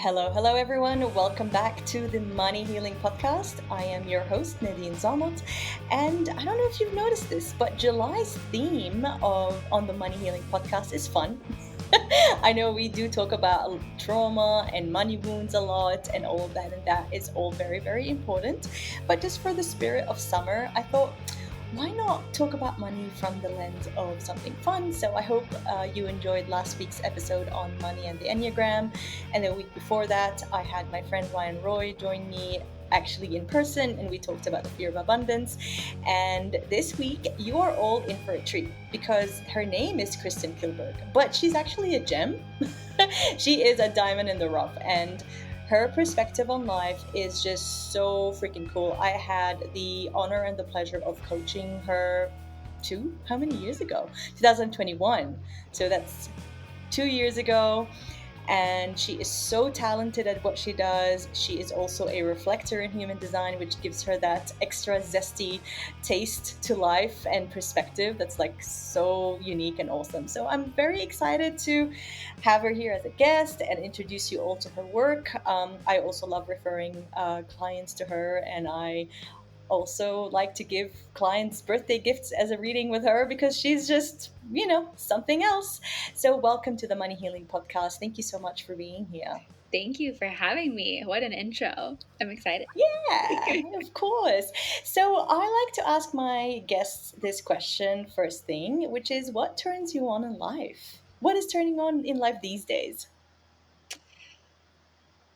Hello everyone. Welcome back to the Money Healing Podcast. I am your host, Nadz, and I don't know if you've noticed this, but July's theme of on the Money Healing Podcast is fun. I know we do talk about trauma and money wounds a lot and all of that, and that is all very, very important. But just for the spirit of summer, I thought, why not talk about money from the lens of something fun? So I hope you enjoyed last week's episode on money and the Enneagram. And the week before that, I had my friend Ryan Roy join me actually in person, and we talked about the fear of abundance. And this week, you are all in for a treat because her name is Kristin Kilburg, but she's actually a gem. She is a diamond in the rough, and her perspective on life is just so freaking cool. I had the honor and the pleasure of coaching her how many years ago? 2021. So that's 2 years ago. And she is so talented at what she does. She is also a reflector in human design, which gives her that extra zesty taste to life and perspective that's like so unique and awesome. So I'm very excited to have her here as a guest and introduce you all to her work. I also love referring clients to her, and I also like to give clients birthday gifts as a reading with her because she's just, something else. So welcome to the Money Healing Podcast. Thank you so much for being here. Thank you for having me. What an intro. I'm excited. Yeah, of course. So I like to ask my guests this question first thing, which is, what turns you on in life? What is turning on in life these days?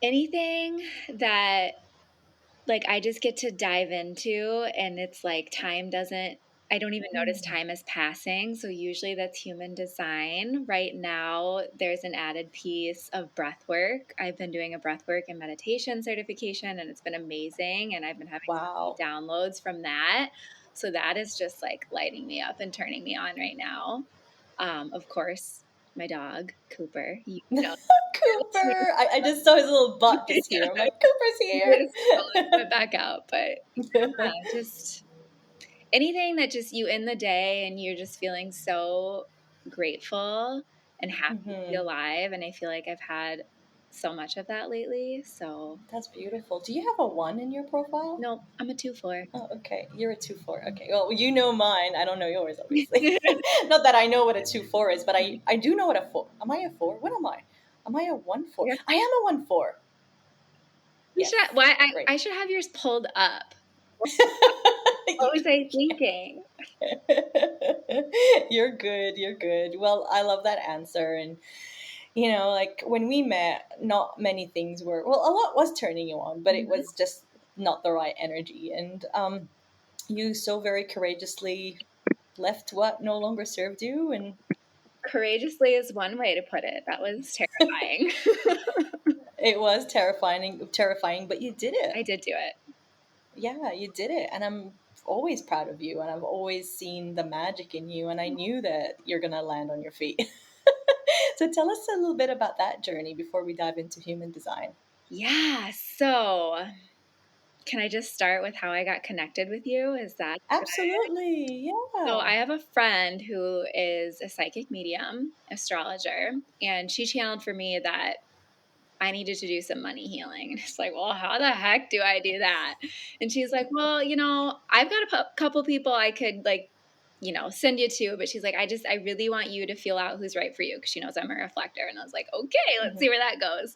Anything that I just get to dive into, and it's like I don't even notice time is passing. So usually that's human design. Right now, there's an added piece of breath work. I've been doing a breath work and meditation certification, and it's been amazing. And I've been having Wow. downloads from that. So that is just like lighting me up and turning me on right now. Of course, my dog, Cooper. Cooper! I just saw his little butt just here. I'm like, Cooper's here. Went back out, but just anything that just you in the day and you're just feeling so grateful and happy to be alive. And I feel like I've had so much of that lately. So that's beautiful. Do you have a 1 in your profile? No, I'm a 2-4. Oh, okay. You're a 2-4. Okay. Well, you know mine. I don't know yours, obviously. Not that I know what a 2-4 is, but I do know what a 4. Am I a 4? What am I? Am I a 1-4? Yeah. I am a 1-4. Yes. I should have yours pulled up. What was I thinking? You're good. Well, I love that answer. And, like when we met, not many things were, well, a lot was turning you on, but it was just not the right energy. And you so very courageously left what no longer served you. And courageously is one way to put it. That was terrifying. It was terrifying, but you did it. I did do it. Yeah, you did it. And I'm always proud of you, and I've always seen the magic in you, and I knew that you're going to land on your feet. So tell us a little bit about that journey before we dive into human design. Yeah, so can I just start with how I got connected with you? Is that absolutely? Yeah. So I have a friend who is a psychic medium, astrologer, and she channeled for me that I needed to do some money healing. And it's like, well, how the heck do I do that? And she's like, well, I've got a couple people I could send you to, but she's like, I really want you to feel out who's right for you, because she knows I'm a reflector. And I was like, okay, let's see where that goes.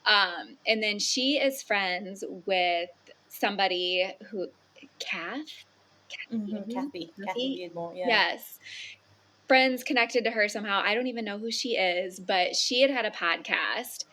And then she is friends with somebody who, Kathy Beardmore, yeah. Yes. Friends connected to her somehow. I don't even know who she is, but she had a podcast,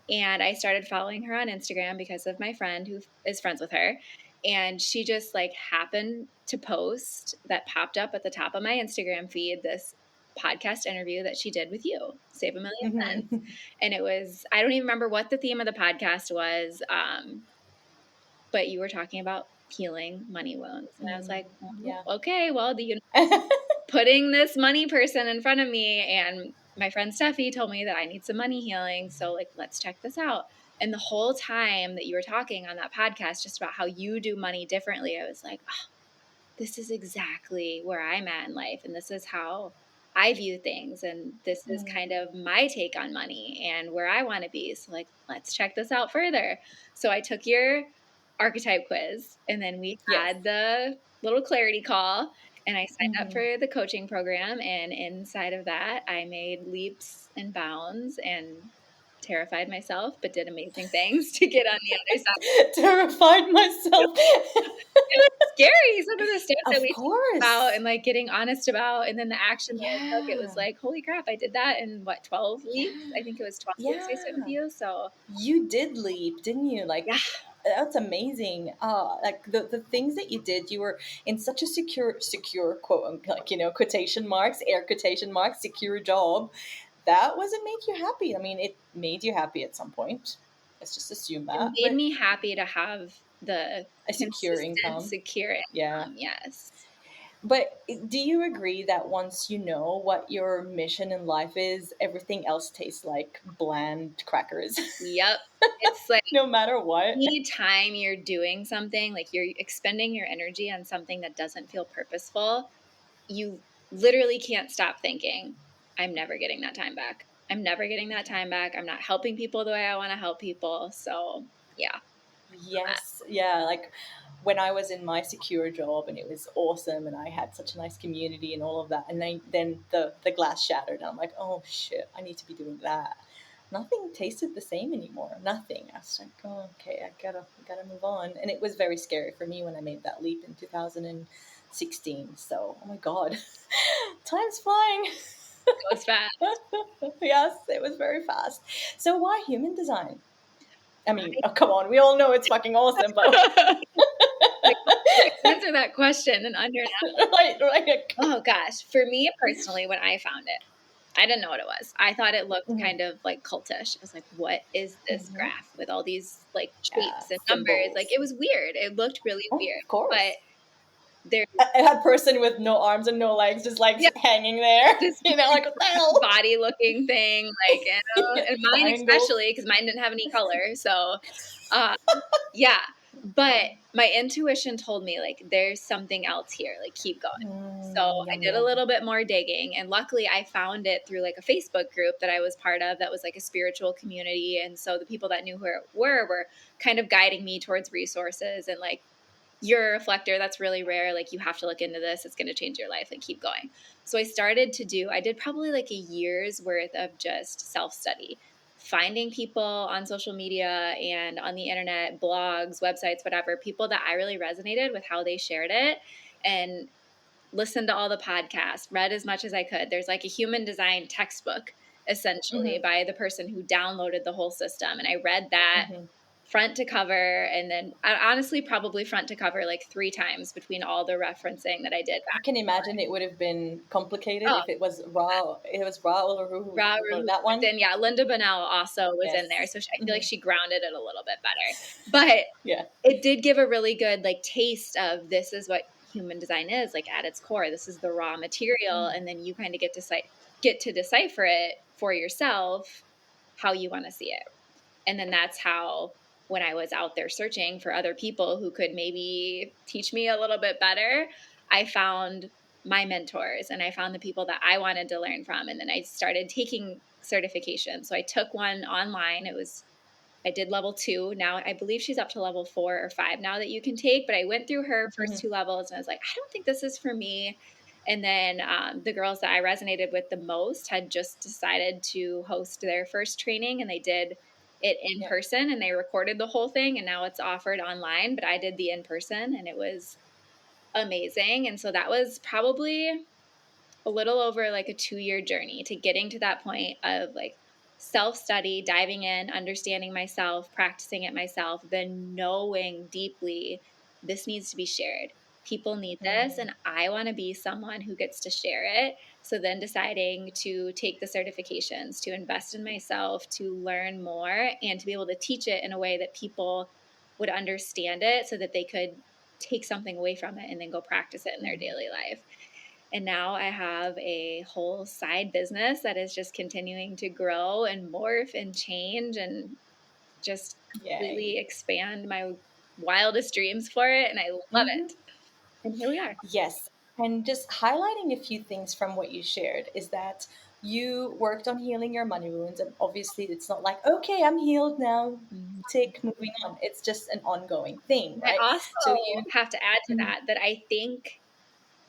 and I started following her on Instagram because of my friend who is friends with her. And she just happened to post that popped up at the top of my Instagram feed, this podcast interview that she did with you, Save a Million Cents. And it was, I don't even remember what the theme of the podcast was, but you were talking about healing money wounds. And I was like, okay, well, putting this money person in front of me, and my friend Steffi told me that I need some money healing. So let's check this out. And the whole time that you were talking on that podcast just about how you do money differently, I was like, oh, this is exactly where I'm at in life. And this is how I view things, and this is kind of my take on money and where I want to be. So like, let's check this out further. So I took your archetype quiz, and then we Yes. had the little clarity call, and I signed up for the coaching program. And inside of that, I made leaps and bounds and terrified myself, but did amazing things to get on the other side. Terrified myself. It was scary. Some of the stuff that Of we course. talked about and like getting honest about, and then the action that I took, it was Yeah. like, holy crap, I did that in what, 12 weeks? I think it was 12 weeks I spent with Yeah. you. So You did leap, didn't you? Like, yeah, that's amazing. Like the things that you did, you were in such a secure quote, like, quotation marks, air quotation marks, secure job. That wasn't make you happy. I mean, it made you happy at some point. Let's just assume it that. made But me happy to have the a secure consistent, income. secure Yeah. income. Yes. But do you agree that once you know what your mission in life is, everything else tastes like bland crackers? Yep. It's like No matter what. anytime you're doing something, like you're expending your energy on something that doesn't feel purposeful, you literally can't stop thinking, I'm never getting that time back. I'm never getting that time back. I'm not helping people the way I want to help people. So, yeah. Yes, yeah, like when I was in my secure job and it was awesome and I had such a nice community and all of that, and then the glass shattered and I'm like, oh shit, I need to be doing that. Nothing tasted the same anymore. Nothing. I was like, oh, okay, I gotta move on. And it was very scary for me when I made that leap in 2016. So, oh my god, time's flying. It goes fast. Yes, it was very fast. So why human design? I mean, oh, come on, we all know it's fucking awesome, but Like, answer that question in under an hour. right. Oh gosh, for me personally, when I found it, I didn't know what it was. I thought it looked kind of like cultish. I was like, what is this graph with all these like shapes and numbers? Like, Symbols. it was weird. It looked really Oh, weird. of course. But there A person with no arms and no legs just like hanging there, this like what the hell? body looking thing, like, and mine Triangles. especially, because mine didn't have any color. So, yeah. But my intuition told me, like, there's something else here. Like, keep going. So I did a little bit more digging, and luckily I found it through like a Facebook group that I was part of that was like a spiritual community. And so the people that knew who it were kind of guiding me towards resources and like, you're a reflector, that's really rare, like you have to look into this, it's going to change your life, like keep going. So I did probably like a year's worth of just self-study, finding people on social media and on the internet, blogs, websites, whatever, people that I really resonated with how they shared it, and listened to all the podcasts, read as much as I could. There's like a human design textbook essentially by the person who downloaded the whole system, and I read that front to cover, and then honestly probably front to cover like 3 times between all the referencing that I did. I can imagine it would have been complicated if it was Raul or who wrote that one. Then yeah, Linda Bonnell also was in there, so I feel like she grounded it a little bit better. But yeah, it did give a really good like taste of this is what human design is, like at its core. This is the raw material, and then you kind of get to decipher it for yourself how you want to see it. And then that's how, when I was out there searching for other people who could maybe teach me a little bit better, I found my mentors and I found the people that I wanted to learn from. And then I started taking certifications. So I took one online. I did level 2. Now I believe she's up to level 4 or 5 now that you can take, but I went through her first 2 levels and I was like, I don't think this is for me. And then the girls that I resonated with the most had just decided to host their first training, and they did it in person, and they recorded the whole thing, and now it's offered online, but I did the in person and it was amazing. And so that was probably a little over like a 2-year journey to getting to that point of like self-study, diving in, understanding myself, practicing it myself, then knowing deeply this needs to be shared. People need this, and I want to be someone who gets to share it. So then deciding to take the certifications, to invest in myself, to learn more, and to be able to teach it in a way that people would understand it so that they could take something away from it and then go practice it in their daily life. And now I have a whole side business that is just continuing to grow and morph and change and just completely expand my wildest dreams for it. And I love it. And here we are. Yes. And just highlighting a few things from what you shared is that you worked on healing your money wounds. And obviously, it's not like, okay, I'm healed now, Mhm. tick, moving on. It's just an ongoing thing, I right? So also you, have to add to Mhm. that I think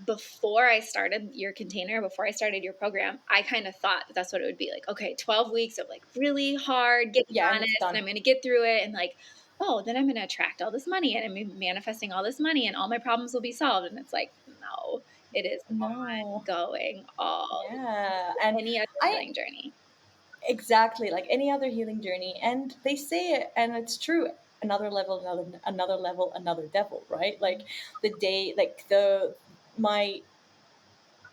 before I started your container, before I started your program, I kind of thought that's what it would be like. Okay, 12 weeks of like really hard getting Yeah, and honest, it's and done. I'm going to get through it. And like, oh, then I'm going to attract all this money and I'm manifesting all this money and all my problems will be solved. And it's like, no, it is No. ongoing all Yeah. And any other I, healing journey. exactly, like any other healing journey. And they say it, and it's true. Another level, another level, another devil, right? Like the day, like my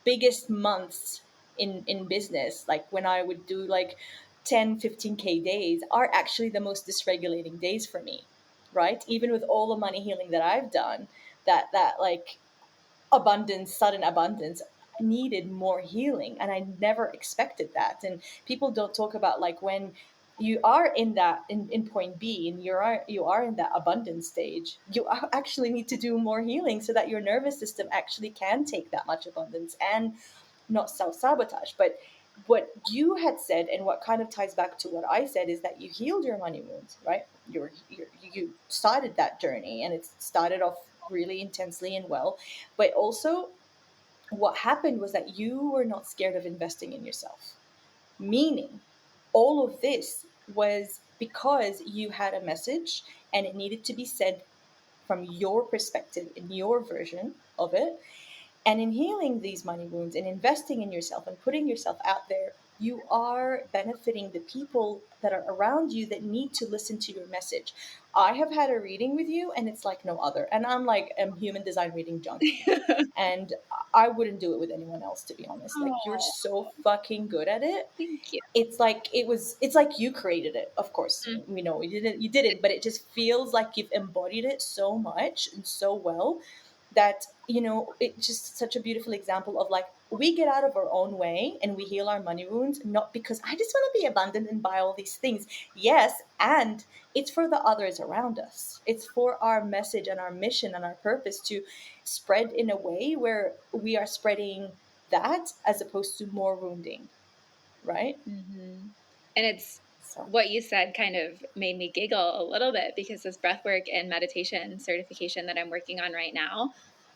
biggest months in business, like when I would do like 10, 15K days, are actually the most dysregulating days for me, right? Even with all the money healing that I've done, that like abundance, sudden abundance, needed more healing, and I never expected that. And people don't talk about like when you are in that in point B and you are in that abundance stage, actually need to do more healing so that your nervous system actually can take that much abundance and not self-sabotage. But what you had said, and what kind of ties back to what I said, is that you healed your money wounds, right? You started that journey, and it started off really intensely and well. But also, what happened was that you were not scared of investing in yourself. Meaning, all of this was because you had a message and it needed to be said from your perspective, in your version of it. And in healing these money wounds and investing in yourself and putting yourself out there, you are benefiting the people that are around you that need to listen to your message. I have had a reading with you and it's like no other. And I'm like a human design reading junkie. And I wouldn't do it with anyone else, to be honest. Like, you're Oh, so fucking good at it. thank you. It's like you created it. Of course, Mm. we know you didn't, but it just feels like you've embodied it so much and so well that it's just such a beautiful example of like, we get out of our own way and we heal our money wounds, not because I just want to be abundant and buy all these things. Yes, and it's for the others around us. It's for our message and our mission and our purpose to spread in a way where we are spreading that as opposed to more wounding, right? Mm-hmm. And it's So, what you said kind of made me giggle a little bit because this breathwork and meditation certification that I'm working on right now,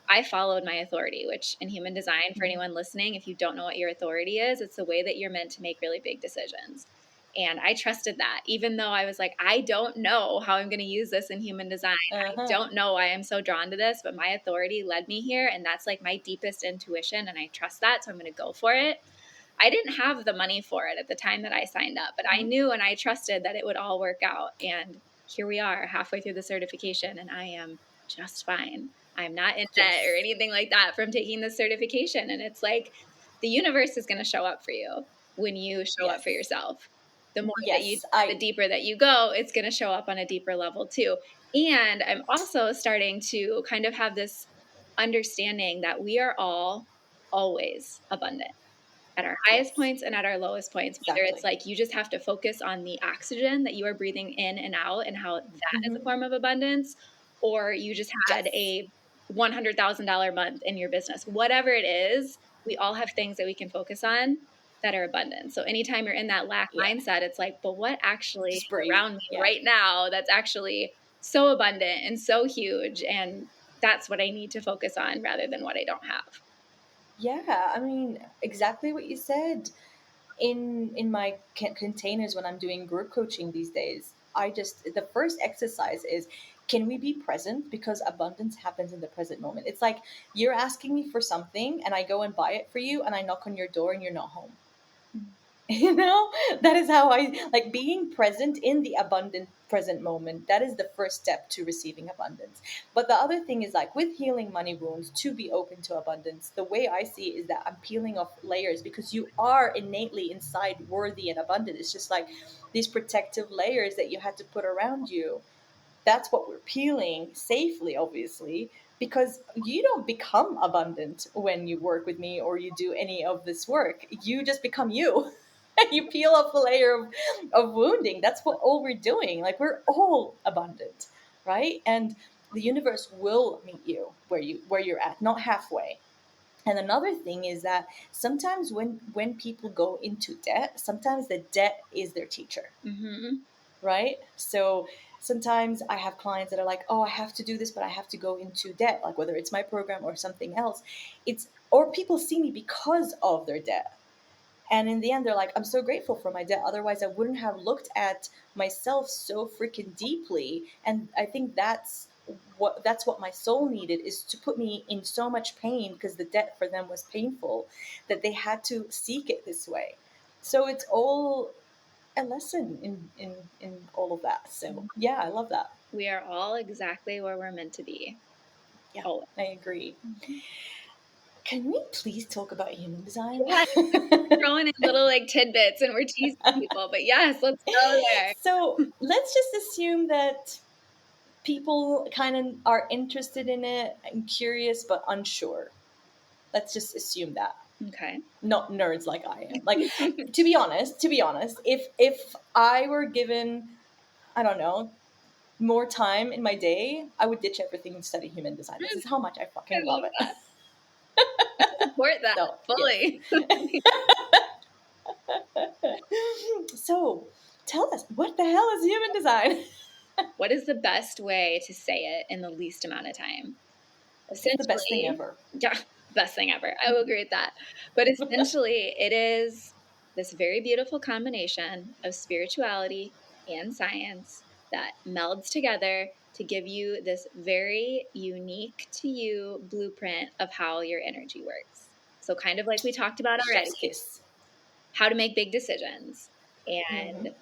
I followed my authority, which in human design, for mhm. anyone listening, if you don't know what your authority is, it's the way that you're meant to make really big decisions. And I trusted that, even though I was like, I don't know how I'm going to use this in human design. I Uh-huh. don't know why I'm so drawn to this, but my authority led me here. And that's like my deepest intuition. And I trust that. So I'm going to go for it. I didn't have the money for it at the time that I signed up, but I Mhm. knew and I trusted that it would all work out. And here we are halfway through the certification, and I am just fine. I'm not in debt or Yes. anything like that from taking this certification. And it's like the universe is going to show up for you when you show up for Yes. yourself. The more that you, Yes. the deeper that you go, it's going to show up on a deeper level too. And I'm also starting to kind of have this understanding that we are all always abundant at our highest Yes. points and at our lowest points, whether it's Exactly. like you just have to focus on the oxygen that you are breathing in and out and how that is a Hmm. form of abundance, or you just had Yes. a $100,000 month in your business. Whatever it is, we all have things that we can focus on that are abundant. So anytime you're in that lack Yeah. mindset, it's like, but what actually Just is breathe. around me Yeah. right now that's actually so abundant and so huge? And that's what I need to focus on rather than what I don't have. Yeah. I mean, exactly what you said. In my containers when I'm doing group coaching these days, the first exercise is, can we be present, because abundance happens in the present moment. It's like you're asking me for something and I go and buy it for you and I knock on your door and you're not home. you know that is how I like being present in the abundant present moment. That is the first step to receiving abundance. But the other thing is, like with healing money wounds, to be open to abundance, the way I see it is that I'm peeling off layers, because you are innately inside worthy and abundant. It's just like these protective layers that you had to put around you. That's what we're peeling safely, obviously, because you don't become abundant when you work with me or you do any of this work. You just become you. You peel off a layer of wounding. That's what all we're doing. Like, we're all abundant, right? And the universe will meet you where you're at, not halfway. And another thing is that sometimes when people go into debt, sometimes the debt is their teacher, right? So sometimes I have clients that are like, oh, I have to do this, but I have to go into debt, like whether it's my program or something else. Or people see me because of their debt. And in the end, they're like, I'm so grateful for my debt. Otherwise, I wouldn't have looked at myself so freaking deeply. And I think that's what my soul needed, is to put me in so much pain, because the debt for them was painful, that they had to seek it this way. So it's all a lesson in all of that. So yeah, I love that. We are all exactly where we're meant to be. Yeah, Oh, I agree. Can we please talk about human design? yeah, throwing in little like tidbits and we're teasing people, but yes, let's go there. So let's just assume that people kind of are interested in it and curious but unsure. Let's just assume that. Okay. Not nerds like I am. Like, to be honest, if I were given, I don't know, more time in my day, I would ditch everything and study human design. This is how much I fucking love it. That. I support that So, fully. So, tell us, what the hell is human design? What is the best way to say it in the least amount of time? It's the best thing ever. Yeah, best thing ever. I will agree with that. But essentially, it is this very beautiful combination of spirituality and science that melds together to give you this very unique to you blueprint of how your energy works. So kind of like we talked about already, Chef's kiss. how to make big decisions and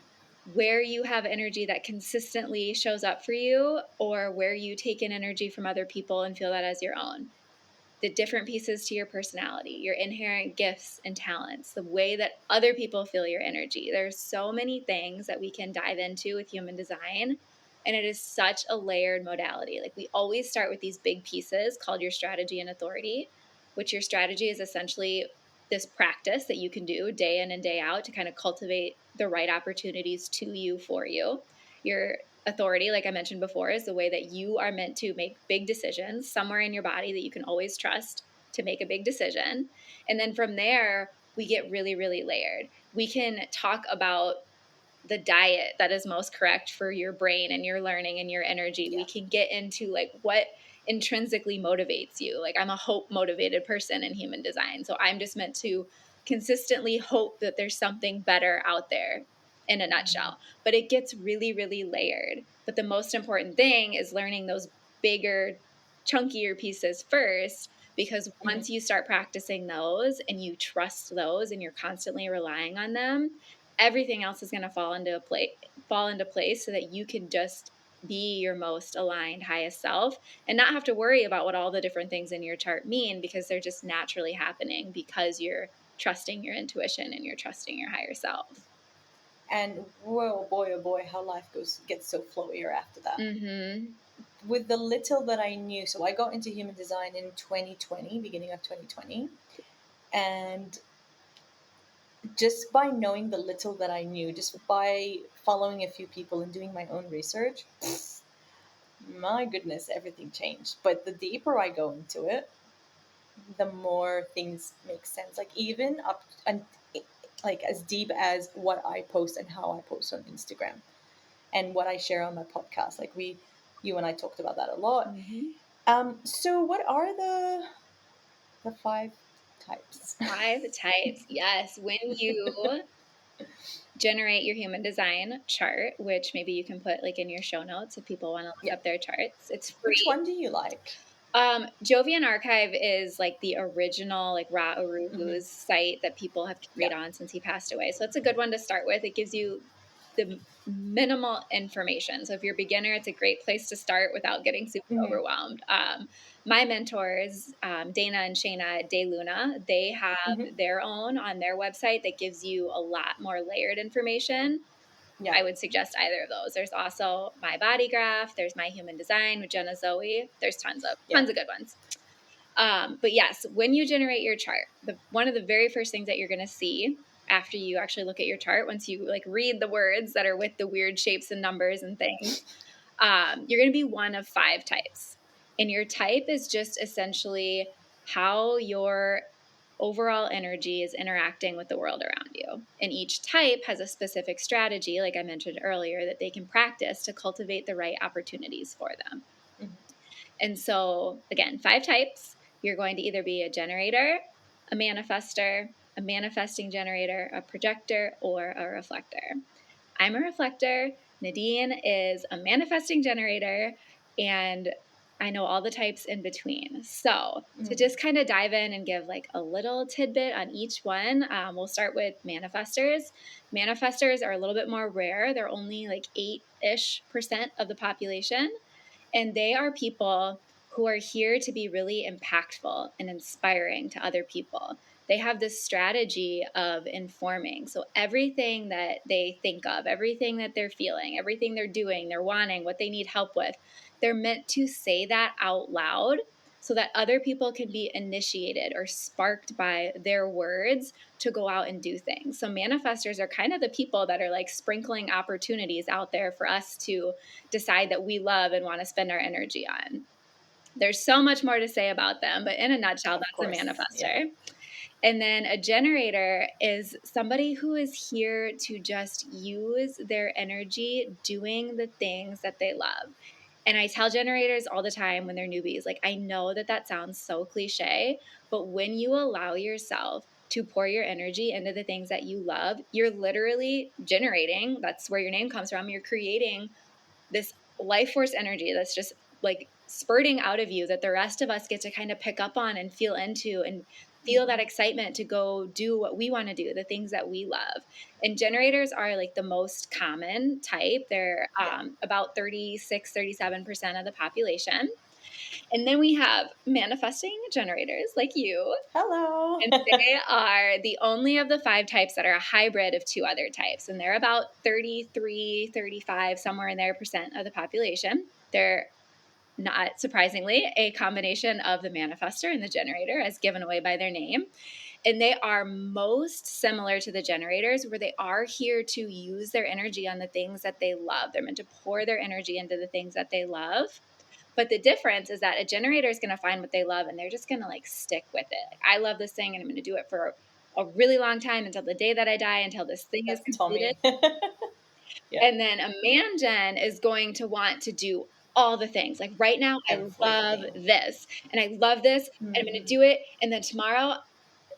where you have energy that consistently shows up for you, or where you take in energy from other people and feel that as your own. The different pieces to your personality, your inherent gifts and talents, the way that other people feel your energy. There's so many things that we can dive into with human design. And it is such a layered modality. Like, we always start with these big pieces called your strategy and authority, which your strategy is essentially this practice that you can do day in and day out to kind of cultivate the right opportunities to you for you. Your authority, like I mentioned before, is the way that you are meant to make big decisions somewhere in your body that you can always trust to make a big decision. And then from there, we get really, really layered. We can talk about the diet that is most correct for your brain and your learning and your energy. Yeah. We can get into like what intrinsically motivates you. Like, I'm a hope motivated person in human design. So I'm just meant to consistently hope that there's something better out there, in a nutshell. But it gets really, really layered. But the most important thing is learning those bigger, chunkier pieces first, because once you start practicing those and you trust those and you're constantly relying on them, everything else is going to fall into place so that you can just be your most aligned, highest self and not have to worry about what all the different things in your chart mean, because they're just naturally happening because you're trusting your intuition and you're trusting your higher self. And whoa, boy, oh boy, how life gets so flowier after that. With the little that I knew, so I got into human design in 2020, beginning of 2020, and just by knowing the little that I knew, just by following a few people and doing my own research, my goodness, everything changed. But the deeper I go into it, the more things make sense. Like, even up and like as deep as what I post and how I post on Instagram and what I share on my podcast. Like, you and I talked about that a lot. So what are the 5 types? 5 types. Yes. When you generate your human design chart, which maybe you can put like in your show notes if people want to look up their charts, it's free. Which one do you like? Jovian Archive is like the original like Ra Uruhu's site that people have carried on since he passed away. So it's a good one to start with. It gives you the minimal information. So if you're a beginner, it's a great place to start without getting super overwhelmed. My mentors, Dana and Shayna De Luna, they have their own on their website that gives you a lot more layered information. Yeah. I would suggest either of those. There's also My Body Graph. There's My Human Design with Jenna Zoe. There's tons of good ones. But yes, when you generate your chart, one of the very first things that you're going to see after you actually look at your chart, once you like read the words that are with the weird shapes and numbers and things, you're going to be one of 5 types. And your type is just essentially how your overall energy is interacting with the world around you. And each type has a specific strategy, like I mentioned earlier, that they can practice to cultivate the right opportunities for them. Mhm. And so, again, 5 types. You're going to either be a generator, a manifestor, a manifesting generator, a projector, or a reflector. I'm a reflector. Nadine is a manifesting generator, and I know all the types in between. So, to just kind of dive in and give like a little tidbit on each one, we'll start with manifestors. Manifestors are a little bit more rare. They're only like 8-ish% of the population. And they are people who are here to be really impactful and inspiring to other people. They have this strategy of informing. So everything that they think of, everything that they're feeling, everything they're doing, they're wanting, what they need help with, they're meant to say that out loud so that other people can be initiated or sparked by their words to go out and do things. So manifestors are kind of the people that are like sprinkling opportunities out there for us to decide that we love and want to spend our energy on. There's so much more to say about them, but in a nutshell, that's a manifestor. Yeah. And then a generator is somebody who is here to just use their energy doing the things that they love. And I tell generators all the time when they're newbies, like, I know that that sounds so cliche, but when you allow yourself to pour your energy into the things that you love, you're literally generating. That's where your name comes from. You're creating this life force energy that's just like spurting out of you that the rest of us get to kind of pick up on and feel into and feel that excitement to go do what we want to do, the things that we love. And generators are like the most common type. They're about 36-37% of the population. And then we have manifesting generators like you. Hello. And they are the only of the 5 types that are a hybrid of 2 other types. And they're about 33, 35, somewhere in there percent of the population. They're not surprisingly a combination of the manifestor and the generator, as given away by their name. And they are most similar to the generators, where they are here to use their energy on the things that they love. They're meant to pour their energy into the things that they love. But the difference is that a generator is going to find what they love and they're just going to like stick with it. Like, I love this thing and I'm going to do it for a really long time until the day that I die, until this thing is completed. Yeah. And then a man gen is going to want to do all the things. Like right now, I love this and I love this and I'm going to do it. And then tomorrow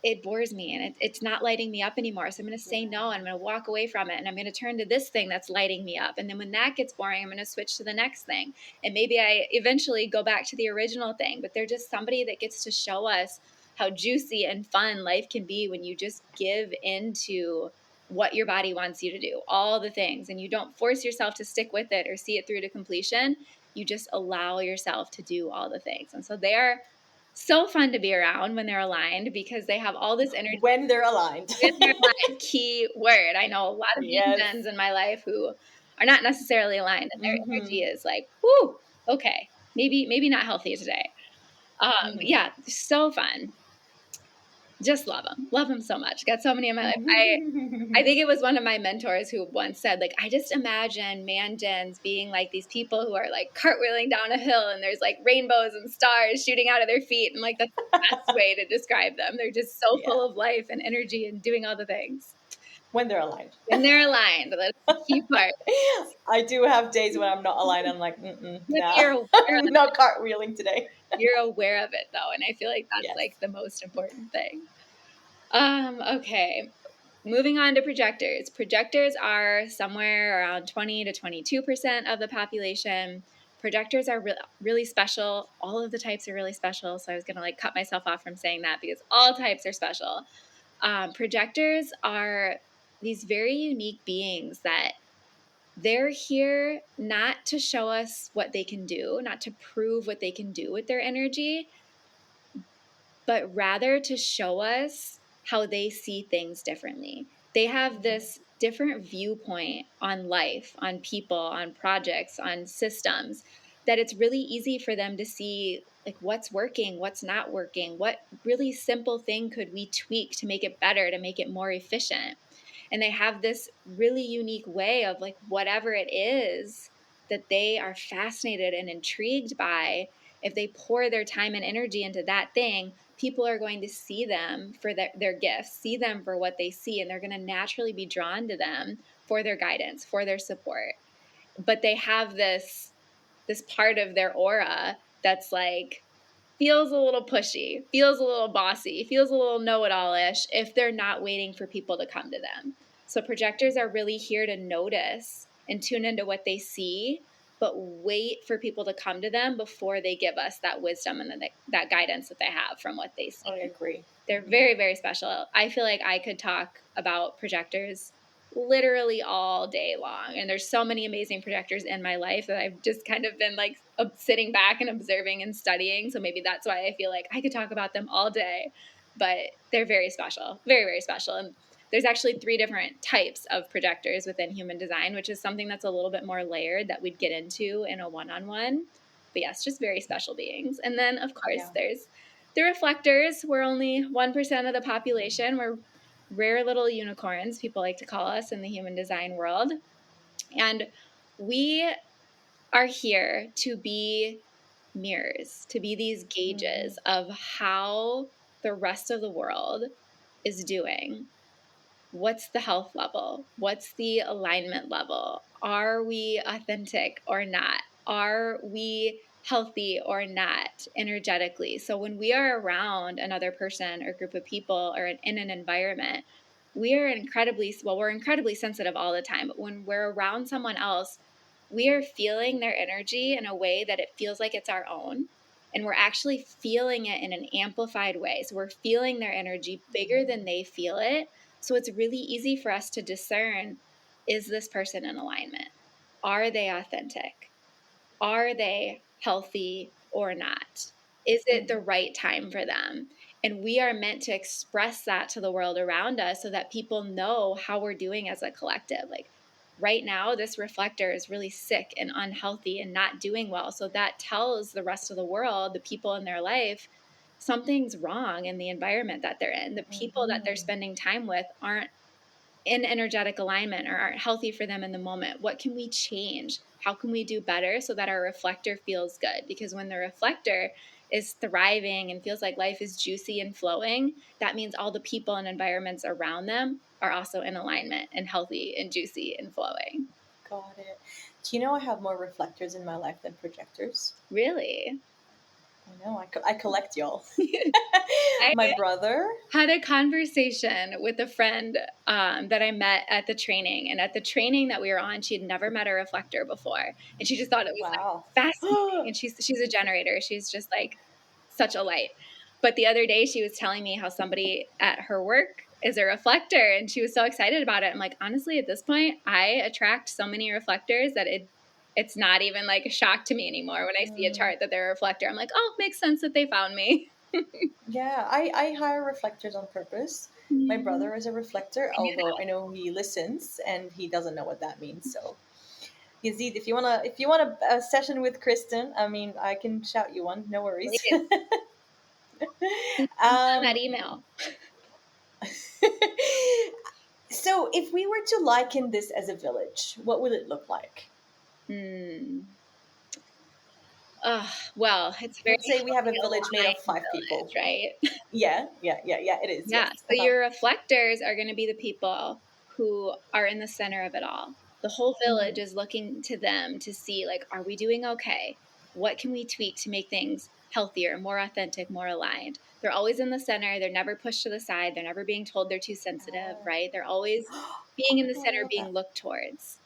it bores me and it's not lighting me up anymore. So I'm going to say no, and I'm going to walk away from it, and I'm going to turn to this thing that's lighting me up. And then when that gets boring, I'm going to switch to the next thing. And maybe I eventually go back to the original thing, but they're just somebody that gets to show us how juicy and fun life can be when you just give into what your body wants you to do, all the things, and you don't force yourself to stick with it or see it through to completion. You just allow yourself to do all the things. And so they are so fun to be around when they're aligned because they have all this energy. When they're aligned. When they're aligned, key word. I know a lot of gens in my life who are not necessarily aligned, and their energy is like, whoo, okay, maybe not healthy today. Yeah, so fun. Just love them so much. Got so many in my life. I think it was one of my mentors who once said, like, I just imagine man gens being like these people who are like cartwheeling down a hill and there's like rainbows and stars shooting out of their feet. And like, that's the best way to describe them. They're just so full of life and energy and doing all the things. When they're aligned. When they're aligned. That's the key part. I do have days when I'm not aligned. I'm like, nah, I'm not cartwheeling today. You're aware of it though. And I feel like that's like the most important thing. Okay. Moving on to projectors. Projectors are somewhere around 20 to 22% of the population. Projectors are really special. All of the types are really special. So I was going to like cut myself off from saying that because all types are special. Projectors are these very unique beings that they're here not to show us what they can do, not to prove what they can do with their energy, but rather to show us how they see things differently. They have this different viewpoint on life, on people, on projects, on systems, that it's really easy for them to see like what's working, what's not working, what really simple thing could we tweak to make it better, to make it more efficient. And they have this really unique way of like whatever it is that they are fascinated and intrigued by, if they pour their time and energy into that thing, people are going to see them for their gifts, see them for what they see, and they're going to naturally be drawn to them for their guidance, for their support. But they have this part of their aura that's like, feels a little pushy, feels a little bossy, feels a little know-it-all-ish if they're not waiting for people to come to them. So projectors are really here to notice and tune into what they see, but wait for people to come to them before they give us that wisdom and that guidance that they have from what they see. I agree. They're very, very special. I feel like I could talk about projectors literally all day long. And there's so many amazing projectors in my life that I've just kind of been like sitting back and observing and studying. So maybe that's why I feel like I could talk about them all day, but they're very special, very, very special. And there's actually 3 different types of projectors within human design, which is something that's a little bit more layered that we'd get into in a one-on-one. But yes, just very special beings. And then of course there's the reflectors. We're only 1% of the population. We're rare little unicorns, people like to call us in the human design world. And we are here to be mirrors, to be these gauges of how the rest of the world is doing. What's the health level? What's the alignment level? Are we authentic or not? Are we healthy or not energetically? So when we are around another person or group of people or in an environment, we're incredibly sensitive all the time. But when we're around someone else, we are feeling their energy in a way that it feels like it's our own. And we're actually feeling it in an amplified way. So we're feeling their energy bigger than they feel it. So it's really easy for us to discern, is this person in alignment? Are they authentic? Are they healthy or not? Is it the right time for them? And we are meant to express that to the world around us so that people know how we're doing as a collective. Like right now, this reflector is really sick and unhealthy and not doing well. So that tells the rest of the world, the people in their life, something's wrong in the environment that they're in. The people that they're spending time with aren't in energetic alignment or aren't healthy for them in the moment. What can we change? How can we do better so that our reflector feels good? Because when the reflector is thriving and feels like life is juicy and flowing, that means all the people and environments around them are also in alignment and healthy and juicy and flowing. Got it. Do you know I have more reflectors in my life than projectors? Really? I know. I collect y'all. My brother had a conversation with a friend that I met at the training. And at the training that we were on, she had never met a reflector before. And she just thought it was like, fascinating. And she's a generator. She's just like such a light. But the other day she was telling me how somebody at her work is a reflector. And she was so excited about it. I'm like, honestly, at this point, I attract so many reflectors that it's not even like a shock to me anymore. When I see a chart that they're a reflector, I'm like, oh, it makes sense that they found me. Yeah, I hire reflectors on purpose. My brother is a reflector, although I know he listens and he doesn't know what that means. So, Yazid, if you want a session with Kristin, I mean, I can shout you one. No worries. That email. So, if we were to liken this as a village, what would it look like? Well, it's very. Let's say we have a village made of 5 people, right? Yeah, it is. Yeah. Yes. So your reflectors are going to be the people who are in the center of it all. The whole village is looking to them to see, like, are we doing okay? What can we tweak to make things healthier, more authentic, more aligned? They're always in the center. They're never pushed to the side. They're never being told they're too sensitive, right? They're always being in the center, being looked towards.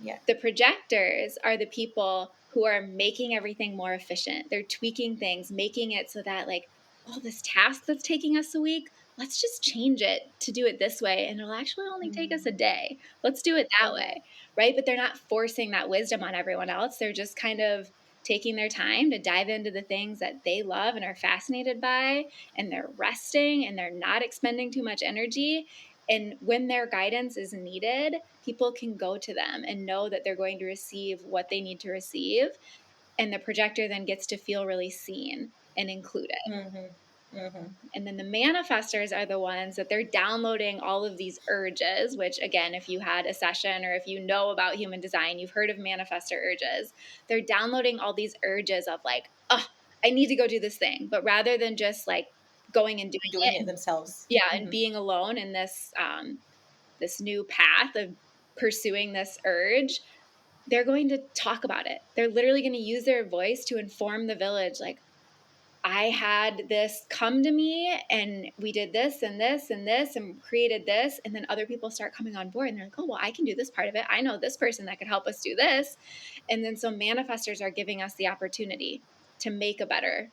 Yeah. The projectors are the people who are making everything more efficient. They're tweaking things, making it so that, like, oh, this task that's taking us a week, let's just change it to do it this way. And it'll actually only take us a day. Let's do it that way, right? But they're not forcing that wisdom on everyone else. They're just kind of taking their time to dive into the things that they love and are fascinated by, and they're resting and they're not expending too much energy. And when their guidance is needed, people can go to them and know that they're going to receive what they need to receive. And the projector then gets to feel really seen and included. And then the manifestors are the ones that they're downloading all of these urges, which, again, if you had a session or if you know about human design, you've heard of manifestor urges. They're downloading all these urges of like, oh, I need to go do this thing. But rather than just like going and doing it themselves. and being alone in this this new path of pursuing this urge, they're going to talk about it. They're literally going to use their voice to inform the village, like, I had this come to me and we did this and this and this and created this. And then other people start coming on board and they're like, oh, well, I can do this part of it. I know this person that could help us do this. And then so manifestors are giving us the opportunity to make a better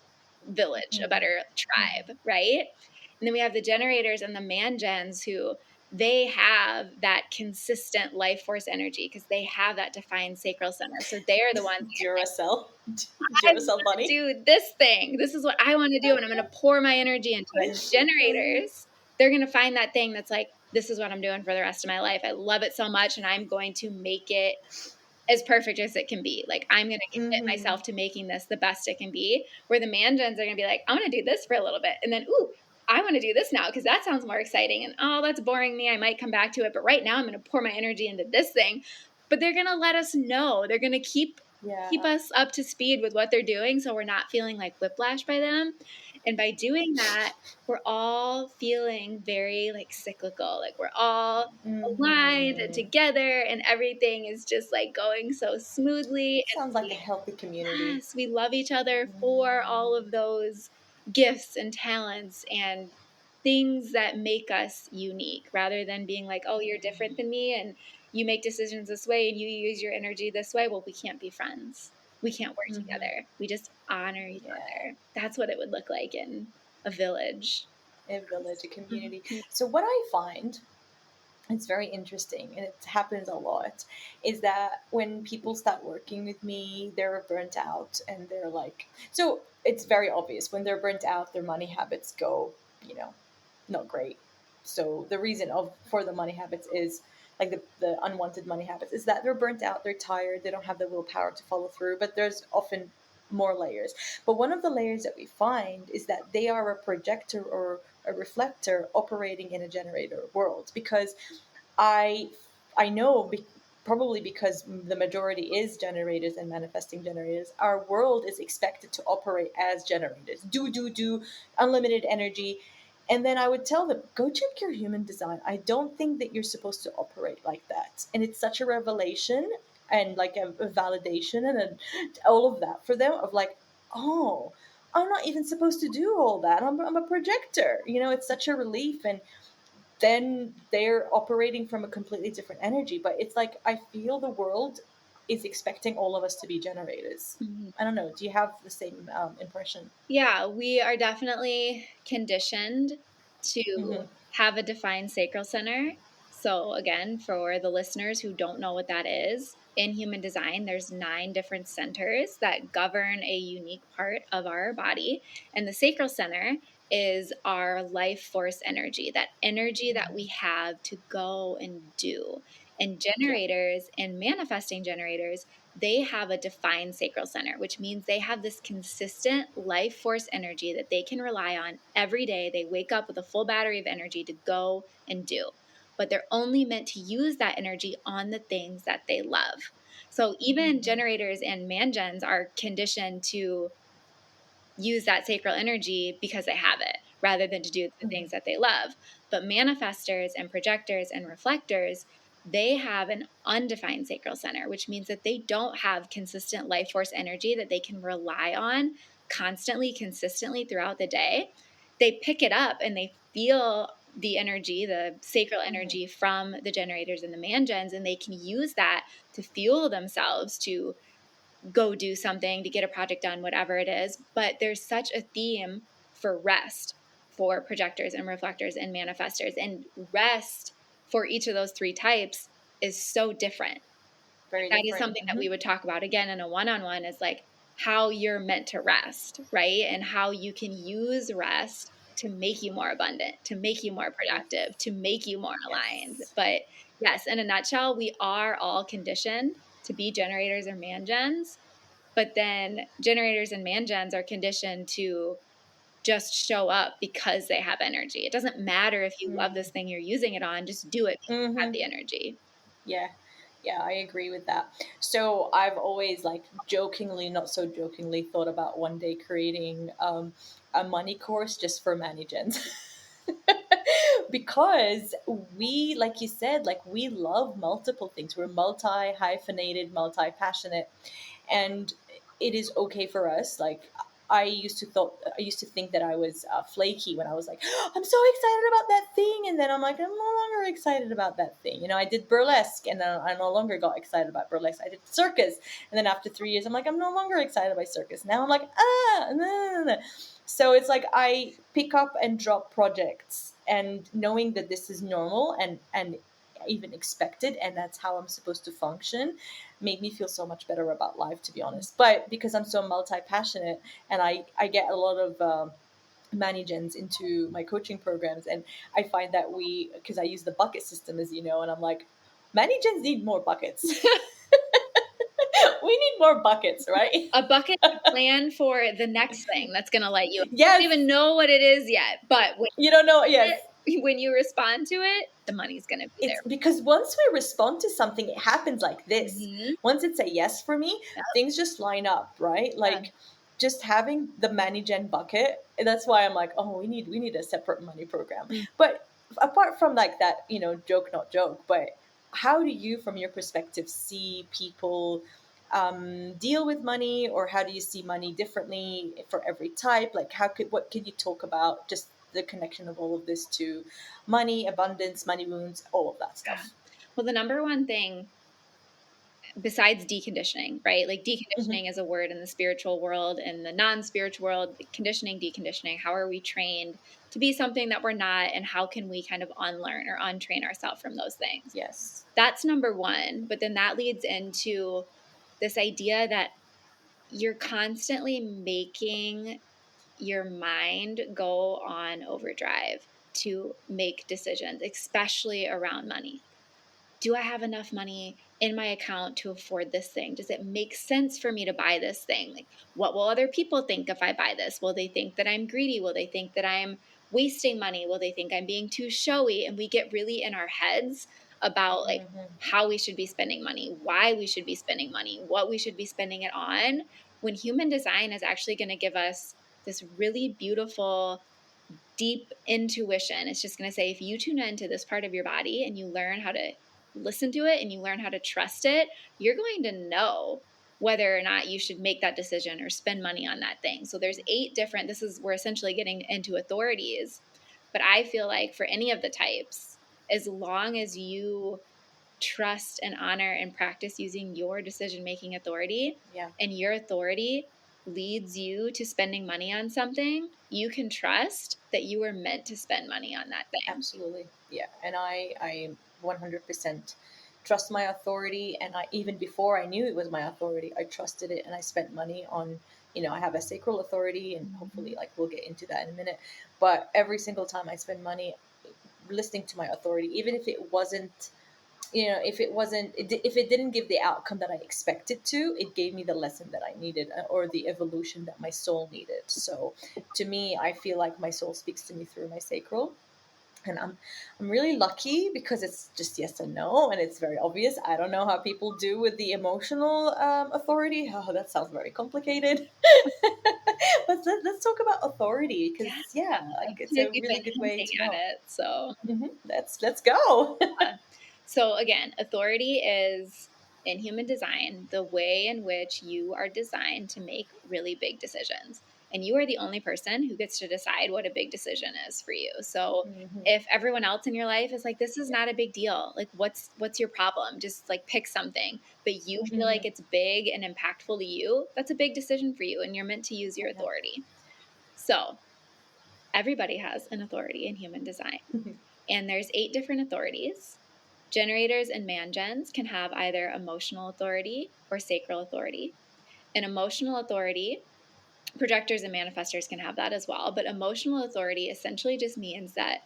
village, a better tribe, right? And then we have the generators and the man-gens who they have that consistent life force energy because they have that defined sacral center. So they're the ones Duracell bunny. do this thing. This is what I want to do. And I'm going to pour my energy into it. Generators, they're going to find that thing that's like, this is what I'm doing for the rest of my life. I love it so much. And I'm going to make it as perfect as it can be. Like, I'm going to commit myself to making this the best it can be. Where the man-gens are going to be like, I want to do this for a little bit. And then, ooh, I want to do this now because that sounds more exciting. And oh, that's boring me. I might come back to it. But right now I'm going to pour my energy into this thing. But they're going to let us know. They're going to keep us up to speed with what they're doing so we're not feeling like whiplash by them. And by doing that, we're all feeling very like cyclical. Like we're all aligned and together and everything is just like going so smoothly. Sounds like a healthy community. Yes, we love each other for all of those gifts and talents and things that make us unique rather than being like, oh, you're different than me and you make decisions this way and you use your energy this way. Well, we can't be friends. We can't work together. We just honor each other. That's what it would look like in a village. A community. So what I find, it's very interesting and it happens a lot, is that when people start working with me, they're burnt out and they're like, so it's very obvious when they're burnt out, their money habits go, not great. So the reason for the money habits is like the unwanted money habits is that they're burnt out, they're tired, they don't have the willpower to follow through, but there's often more layers. But one of the layers that we find is that they are a projector or a reflector operating in a generator world, because I know probably because the majority is generators and manifesting generators, our world is expected to operate as generators. Do unlimited energy. And then I would tell them, go check your human design. I don't think that you're supposed to operate like that. And it's such a revelation and like a validation and all of that for them of like, oh, I'm not even supposed to do all that. I'm a projector. It's such a relief. And then they're operating from a completely different energy. But it's like, I feel the world is expecting all of us to be generators. I don't know. Do you have the same impression? Yeah, we are definitely conditioned to have a defined sacral center. So again, for the listeners who don't know what that is, in human design, there's 9 different centers that govern a unique part of our body. And the sacral center is our life force energy, that energy that we have to go and do. And generators and manifesting generators, they have a defined sacral center, which means they have this consistent life force energy that they can rely on every day. They wake up with a full battery of energy to go and do. But they're only meant to use that energy on the things that they love. So even generators and man-gens are conditioned to use that sacral energy because they have it rather than to do the things that they love. But manifestors and projectors and reflectors, they have an undefined sacral center, which means that they don't have consistent life force energy that they can rely on constantly, consistently throughout the day. They pick it up and they feel the energy, the sacral energy from the generators and the man-gens, and they can use that to fuel themselves to go do something, to get a project done, whatever it is. But there's such a theme for rest for projectors and reflectors and manifestors. And rest for each of those 3 types is so different. That is something that we would talk about again in a one-on-one, is like how you're meant to rest, right? And how you can use rest to make you more abundant, to make you more productive, to make you more aligned. But yes, in a nutshell, we are all conditioned to be generators or man-gens, but then generators and man-gens are conditioned to just show up because they have energy. It doesn't matter if you love this thing you're using it on, just do it because you have the energy. Yeah. Yeah, I agree with that. So I've always like jokingly, not so jokingly, thought about one day creating a money course just for managers. Because we, like you said, like we love multiple things. We're multi hyphenated, multi passionate, and it is okay for us. Like I used to think that I was flaky when I was like, I'm so excited about that thing, and then I'm like, I'm no longer excited about that thing. You know, I did burlesque, and then I no longer got excited about burlesque. I did circus, and then after 3 years, I'm like, I'm no longer excited by circus. Now I'm like, no, no, no. So it's like I pick up and drop projects, and knowing that this is normal and even expected, and that's how I'm supposed to function, made me feel so much better about life, to be honest. But because I'm so multi-passionate, and I get a lot of managers into my coaching programs, and I find that because I use the bucket system, as you know, and I'm like, managers need more buckets. We need more buckets, right? A bucket plan for the next thing that's going to light you up. Yes. You don't even know what it is yet, but when you don't know. Yes. when you respond to it, the money's going to be It's there. because once we respond to something, it happens like this. Mhm. Once it's a yes for me, Yep. things just line up, right? Like just having the manage bucket. That's why I'm like, oh, we need a separate money program. But apart from like that, you know, joke not joke, but how do you, from your perspective, see people deal with money, or how do you see money differently for every type? Like what could you talk about, just the connection of all of this to money, abundance, money wounds, all of that stuff? Well, the number one thing besides deconditioning, right? Like deconditioning is a word in the spiritual world and the non-spiritual world. Conditioning, deconditioning, how are we trained to be something that we're not, and how can we kind of unlearn or untrain ourselves from those things? Yes. That's number one. But then that leads into this idea that you're constantly making your mind go on overdrive to make decisions, especially around money. Do I have enough money in my account to afford this thing? Does it make sense for me to buy this thing? Like, what will other people think if I buy this? Will they think that I'm greedy? Will they think that I'm wasting money? Will they think I'm being too showy? And we get really in our heads about like how we should be spending money, why we should be spending money, what we should be spending it on, when human design is actually going to give us this really beautiful deep intuition. It's just going to say, if you tune into this part of your body and you learn how to listen to it and you learn how to trust it, you're going to know whether or not you should make that decision or spend money on that thing. So there's 8 different, we're essentially getting into authorities. But I feel like for any of the types, as long as you trust and honor and practice using your decision-making authority, and your authority leads you to spending money on something, you can trust that you were meant to spend money on that thing. Absolutely. Yeah. And I 100% trust my authority. And even before I knew it was my authority, I trusted it, and I spent money on, you know, I have a sacral authority, and hopefully like we'll get into that in a minute. But every single time I spend money listening to my authority, even if it wasn't, you know, if it didn't give the outcome that I expected to, it gave me the lesson that I needed, or the evolution that my soul needed. So to me, I feel like my soul speaks to me through my sacral. And I'm really lucky, because it's just yes and no, and it's very obvious. I don't know how people do with the emotional authority. Oh, that sounds very complicated. But let's talk about authority, because it's a really good way to know it. So let's go. So again, authority is, in human design, the way in which you are designed to make really big decisions. And you are the only person who gets to decide what a big decision is for you. So if everyone else in your life is like, this is not a big deal, like what's your problem? Just like pick something. But you feel like it's big and impactful to you, that's a big decision for you, and you're meant to use your authority. So everybody has an authority in human design. And there's 8 different authorities. Generators and mangens can have either emotional authority or sacral authority. An emotional authority, projectors and manifestors can have that as well, but emotional authority essentially just means that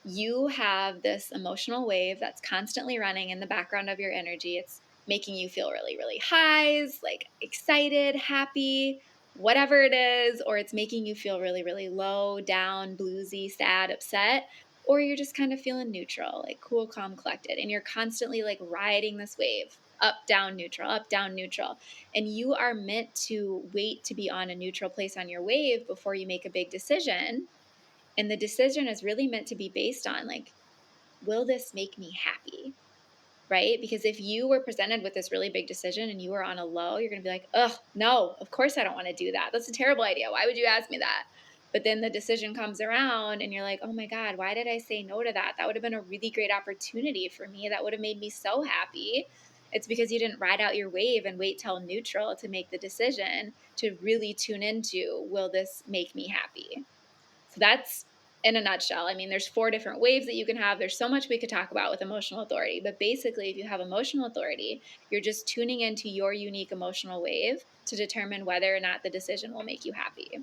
you have this emotional wave that's constantly running in the background of your energy. It's making you feel really, really highs, like excited, happy, whatever it is, or it's making you feel really, really low, down, bluesy, sad, upset. or you're just kind of feeling neutral, like cool, calm, collected, and you're constantly like riding this wave, up, down, neutral, up, down, neutral. And you are meant to wait to be on a neutral place on your wave before you make a big decision. And the decision is really meant to be based on like, will this make me happy? Right? Because if you were presented with this really big decision and you were on a low, you're going to be like, oh, no, of course I don't want to do that. That's a terrible idea. Why would you ask me that? But then the decision comes around and you're like, oh my God, why did I say no to that? That would have been a really great opportunity for me. That would have made me so happy. It's because you didn't ride out your wave and wait till neutral to make the decision to really tune into, will this make me happy? So that's in a nutshell. I mean, there's 4 different waves that you can have. There's so much we could talk about with emotional authority, but basically if you have emotional authority, you're just tuning into your unique emotional wave to determine whether or not the decision will make you happy.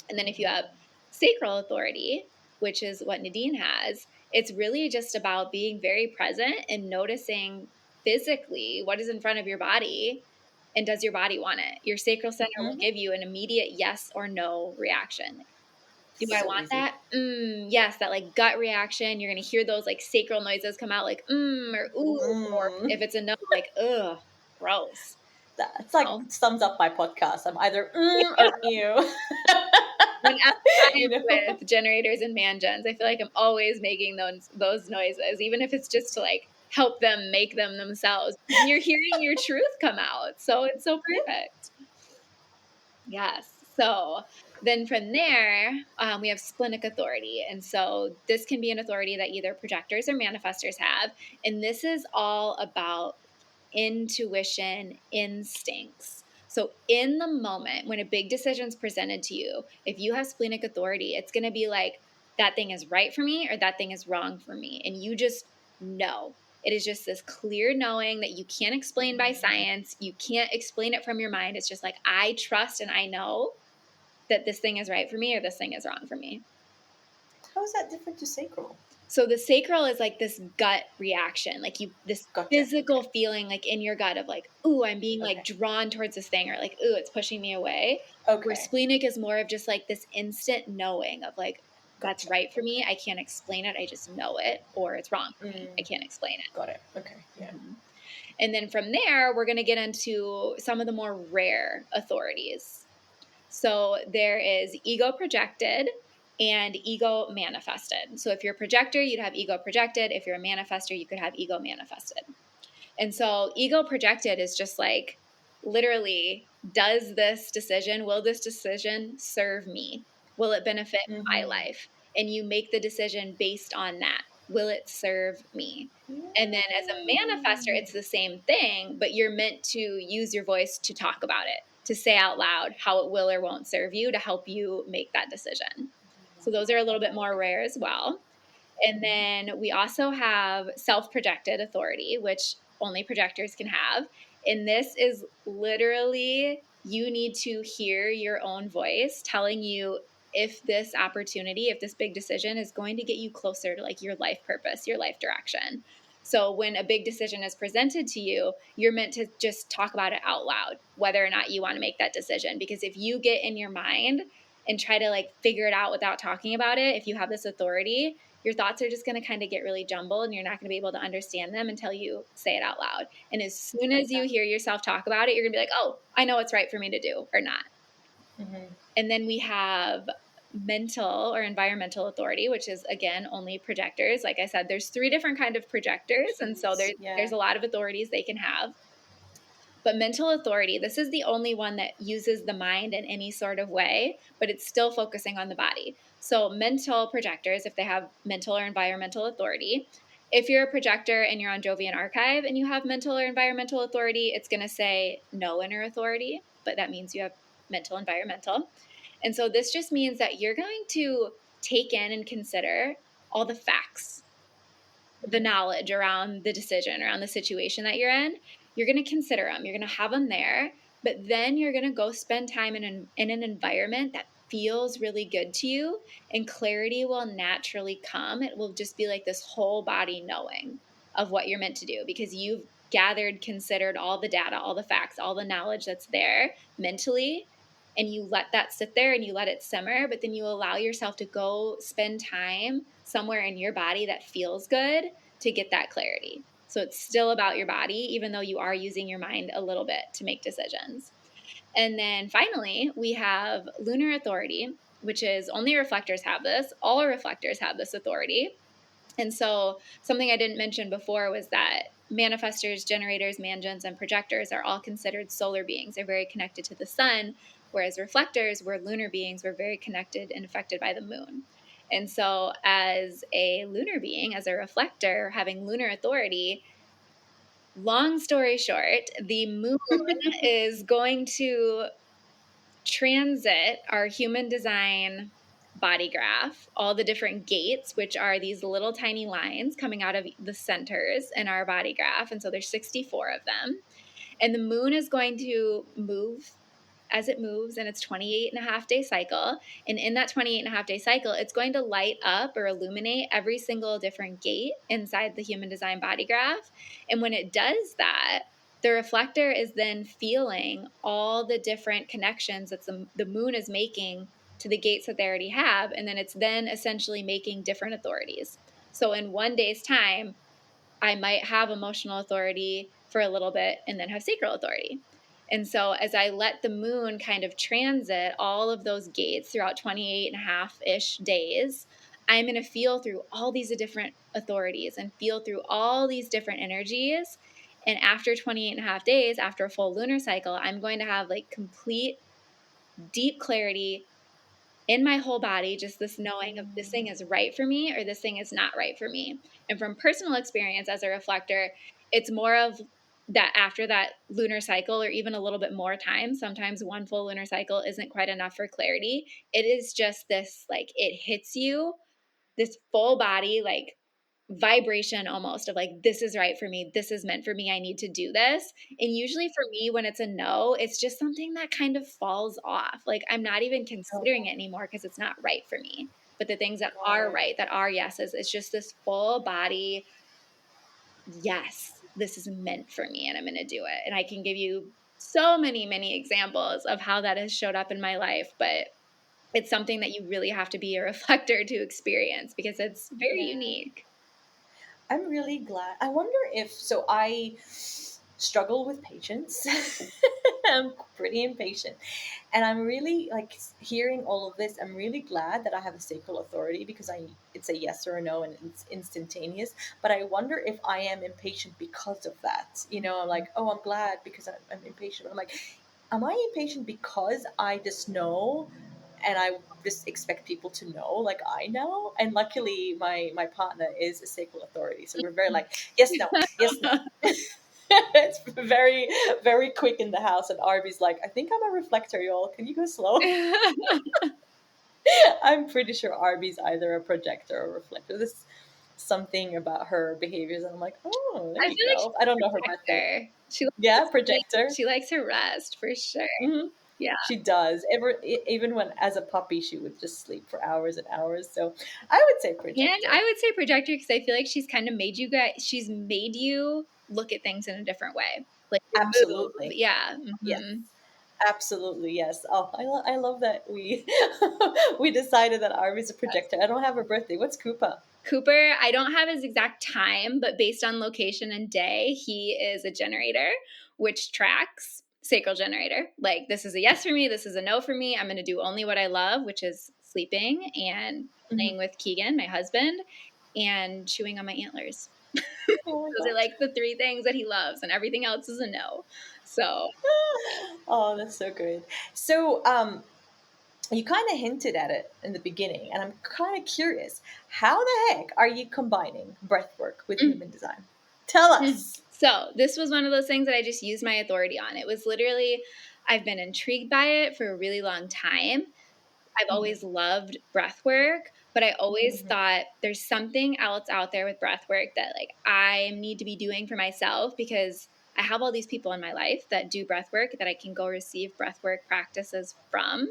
And then if you have sacral authority, which is what Nadine has, it's really just about being very present and noticing physically what is in front of your body and does your body want it. Your sacral center will give you an immediate yes or no reaction. Do I want that? Yes, that like gut reaction. You're going to hear those like sacral noises come out like or ooh, or if it's a no, like ugh, gross. That's like sums up my podcast. I'm either or ew. Whenever I'm with generators and mangens, I feel like I'm always making those noises, even if it's just to like help them make them themselves. You're hearing your truth come out. So it's so perfect. Yes. So then from there, we have splenic authority. And so this can be an authority that either projectors or manifestors have. And this is all about intuition, instincts. So in the moment when a big decision is presented to you, if you have splenic authority, it's going to be like, that thing is right for me or that thing is wrong for me. And you just know. It is just this clear knowing that you can't explain by science. You can't explain it from your mind. It's just like, I trust and I know that this thing is right for me or this thing is wrong for me. How is that different to sacral? So the sacral is like this gut reaction, like this physical feeling like in your gut of like, ooh, I'm being like drawn towards this thing, or like, ooh, it's pushing me away. Where splenic is more of just like this instant knowing of like, that's right for me. I can't explain it. I just know it, or it's wrong for me. I can't explain it. Got it. Okay. Yeah. And then from there, we're going to get into some of the more rare authorities. So there is ego projected and ego manifested. So if you're a projector, you'd have ego projected. If you're a manifestor, you could have ego manifested. And so ego projected is just like, literally, does this decision, will this decision serve me? Will it benefit my life? And you make the decision based on that. Will it serve me? And then as a manifestor, it's the same thing, but you're meant to use your voice to talk about it, to say out loud how it will or won't serve you to help you make that decision. So those are a little bit more rare as well. And then we also have self-projected authority, which only projectors can have. And this is literally, you need to hear your own voice telling you if this opportunity, if this big decision is going to get you closer to like your life purpose, your life direction. So when a big decision is presented to you, you're meant to just talk about it out loud, whether or not you want to make that decision. Because if you get in your mind and try to like figure it out without talking about it, if you have this authority, your thoughts are just going to kind of get really jumbled and you're not going to be able to understand them until you say it out loud. And as soon as you hear yourself talk about it, you're going to be like, oh, I know what's right for me to do or not. And then we have mental or environmental authority, which is, again, only projectors. Like I said, there's 3 different kinds of projectors. And so there's a lot of authorities they can have. But mental authority, this is the only one that uses the mind in any sort of way, but it's still focusing on the body. So mental projectors, if they have mental or environmental authority, if you're a projector and you're on Jovian Archive and you have mental or environmental authority, it's going to say no inner authority, but that means you have mental environmental. And so this just means that you're going to take in and consider all the facts, the knowledge around the decision, around the situation that you're in. You're going to consider them. You're going to have them there. But then you're going to go spend time in an environment that feels really good to you, and clarity will naturally come. It will just be like this whole body knowing of what you're meant to do because you've gathered, considered all the data, all the facts, all the knowledge that's there mentally. and you let that sit there and you let it simmer, but then you allow yourself to go spend time somewhere in your body that feels good to get that clarity. So it's still about your body, even though you are using your mind a little bit to make decisions. And then finally, we have lunar authority, which is only reflectors have this. All reflectors have this authority. And so something I didn't mention before was that manifestors, generators, mansions, and projectors are all considered solar beings. They're very connected to the sun, whereas reflectors, we're lunar beings, we're very connected and affected by the moon. And so as a lunar being, as a reflector, having lunar authority, long story short, the moon is going to transit our human design body graph, all the different gates, which are these little tiny lines coming out of the centers in our body graph. And so there's 64 of them. And the moon is going to move as it moves in its 28.5-day cycle. And in that 28.5-day cycle, it's going to light up or illuminate every single different gate inside the human design body graph. And when it does that, the reflector is then feeling all the different connections that the moon is making to the gates that they already have. And then it's then essentially making different authorities. So in one day's time, I might have emotional authority for a little bit and then have sacral authority. And so as I let the moon kind of transit all of those gates throughout 28.5-ish days, I'm going to feel through all these different authorities and feel through all these different energies. And after 28.5 days, after a full lunar cycle, I'm going to have like complete deep clarity in my whole body, just this knowing of this thing is right for me or this thing is not right for me. And from personal experience as a reflector, it's more of that after that lunar cycle or even a little bit more time, sometimes one full lunar cycle isn't quite enough for clarity. It is just this, like, it hits you, this full body, like, vibration almost of like, this is right for me, this is meant for me, I need to do this. And usually for me, when it's a no, it's just something that kind of falls off. Like, I'm not even considering it anymore because it's not right for me. But the things that are right, that are yeses, it's just this full body, yes, this is meant for me and I'm going to do it. And I can give you so many examples of how that has showed up in my life, but it's something that you really have to be a reflector to experience because it's very unique. I'm really glad. I wonder if so. I struggle with patience. I'm pretty impatient, and I'm really like hearing all of this. I'm really glad that I have a sacral authority because it's a yes or a no and it's instantaneous. But I wonder if I am impatient because of that. You know, I'm like, oh, I'm glad because I'm impatient. I'm like, am I impatient because I just know and I just expect people to know, like I know. And luckily, my partner is a sacral authority, so we're very like yes, no, yes, no. It's very quick in the house. And Arby's like, I think I'm a reflector, y'all. Can you go slow? I'm pretty sure Arby's either a projector or a reflector. There's something about her behaviors, and I'm like, oh, there you go. I don't know her birthday. Yeah, projector. She likes her rest for sure. Mm-hmm. Yeah, she does. Even when as a puppy, she would just sleep for hours and hours. So I would say projector. And I would say projector because I feel like she's kind of made you guys. She's made you look at things in a different way. Like absolutely, yeah. Mm-hmm. Yes. Absolutely, yes. Oh, I love that we we decided that Arby's a projector. I don't have a birthday. What's Koopa? Cooper, I don't have his exact time, but based on location and day, he is a generator, which tracks sacral generator. Like, this is a yes for me, this is a no for me. I'm going to do only what I love, which is sleeping and playing with Keegan, my husband, and chewing on my antlers. Oh those are like the three things that he loves, and everything else is a no. So, oh, that's so good. So, you kind of hinted at it in the beginning, and I'm kind of curious. How the heck are you combining breathwork with human design? Tell us. So this was one of those things that I just used my authority on. It was literally, I've been intrigued by it for a really long time. I've always loved breath work, but I always thought there's something else out there with breath work that like I need to be doing for myself because I have all these people in my life that do breath work that I can go receive breath work practices from,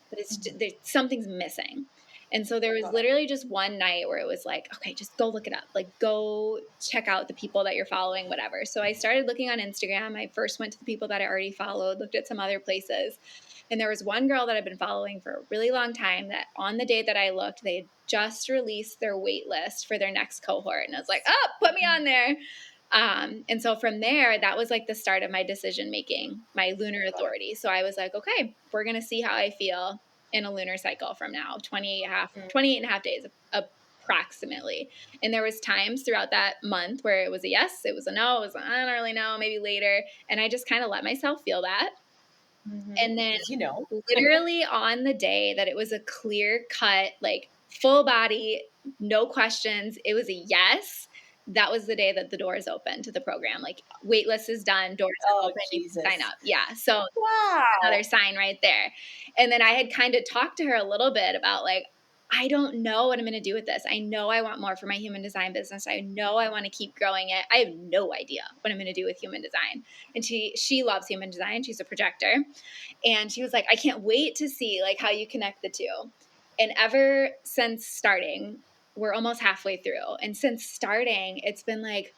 but it's something's missing. And so there was literally just one night where it was like, okay, just go look it up. Like, go check out the people that you're following, whatever. So I started looking on Instagram. I first went to the people that I already followed, looked at some other places. And there was one girl that I've been following for a really long time that on the day that I looked, they had just released their wait list for their next cohort. And I was like, oh, put me on there. And so from there, that was like the start of my decision making, my lunar authority. So I was like, okay, we're going to see how I feel in a lunar cycle from now, 28 and a half days approximately. And there was times throughout that month where it was a yes, it was a no, it was I don't really know, maybe later. And I just kind of let myself feel that. And then, literally on the day that it was a clear cut, like full body, no questions, it was a yes. That was the day that the doors opened to the program. Like, waitlist is done, doors are open, you can sign up. Yeah. So another sign right there. And then I had kind of talked to her a little bit about like, I don't know what I'm going to do with this. I know I want more for my human design business. I know I want to keep growing it. I have no idea what I'm going to do with human design. And she loves human design. She's a projector. And she was like, I can't wait to see like how you connect the two. And ever since starting, we're almost halfway through. And since starting, it's been like,